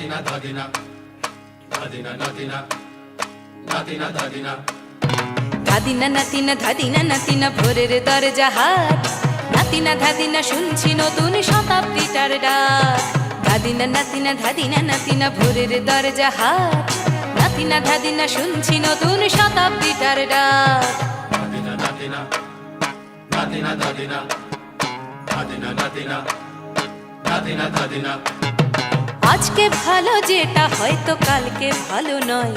Natina dadina, dadina natina, natina dadina. ধাদিনা নাতিনা ধাদিনা নাতিনা ভোরের দরজা হাট, নাতিনা ধাদিনা শুনছি নতুন শতাব্দীটার ডাক। ধাদিনা নাতিনা ধাদিনা নাতিনা ভোরের দরজা হাট, নাতিনা ধাদিনা শুনছি নতুন শতাব্দীটার ডাক। Natina natina, natina dadina, dadina natina, natina dadina. আজকে ভালো যেটা হয়তো কালকে ভালো নয়,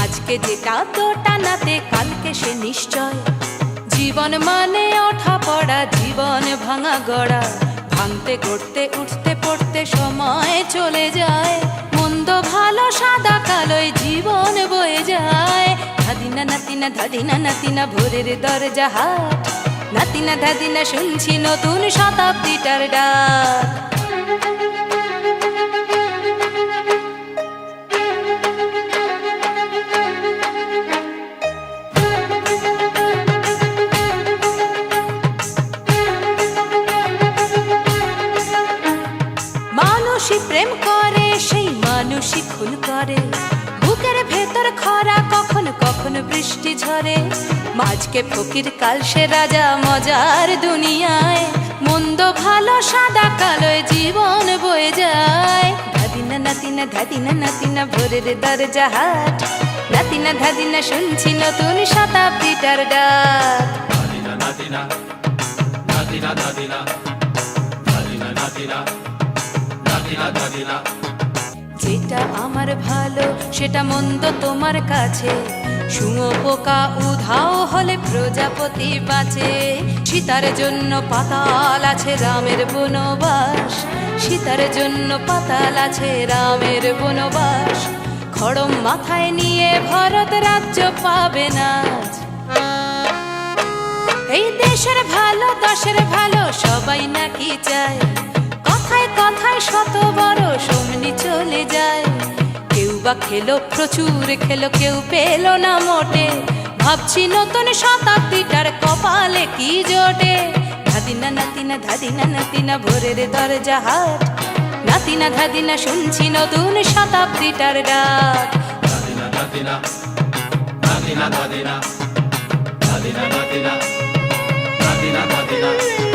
আজকে যেটা তো টানাতে কালকে সে নিশ্চয়। জীবন মানে ওঠা পড়া, জীবন ভাঙা গড়া, ভাঙতে গড়তে উঠতে পড়তে সময় চলে যায়। মন্দ ভালো সাদা কালোয় জীবন বয়ে যায়। ধাদিনা নাতিনা ধাদিনা নাতিনা ভোরের দরজা হাট, নাতিনা ধাদিনা শুনছি নতুন শতাব্দীটার ডাক। মানুষই প্রেম করে, সেই মানুষই খুন করে। বুকের ভেতর খরা, কখনো কখনো বৃষ্টি ঝরে। মাঝকে ফকির কাল সে রাজা মজার দুনিয়ায়। মন্দ ভালো সাদা কালোয় জীবন বয়ে যায়। ধাদিনা নাতিনা ধাদিনা নাতিনা ভোরের দরজা হাট, নাতিনা ধাদিনা শুনছি নতুন শতাব্দীটার ডাক। Natina natina, natina dadina, dadina natina, natina dadina. যেটা আমার ভালো সেটা মন্দ তোমার কাছে। শুঁয়ো পোকা উধাও হলে প্রজাপতি বাঁচে। সীতার জন্য পাতাল আছে রামের বনবাস, সীতার জন্য পাতাল আছে রামের বনবাস। খড়ম মাথায় নিয়ে ভরত রাজ্য পাবে না। এই দেশের ভালো দশের ভালো সবাই নাকি চায়। কথায় কথায় শত বড় সমনি চলে যায়। কেউ বা খেলো প্রচুর খেলো, কেউ পেল না মোটে। ভাবছি নতুন শতাব্দীটার কপালে কি জোটে। ধাদিনা নাতিনা ধাদিনা নাতিনা ভোরের দরজা হাট, নাতিনা ধাদিনা শুনছি নতুন শতাব্দীটার ডাক। Natina natina, natina dadina, dadina natina, natina dadina.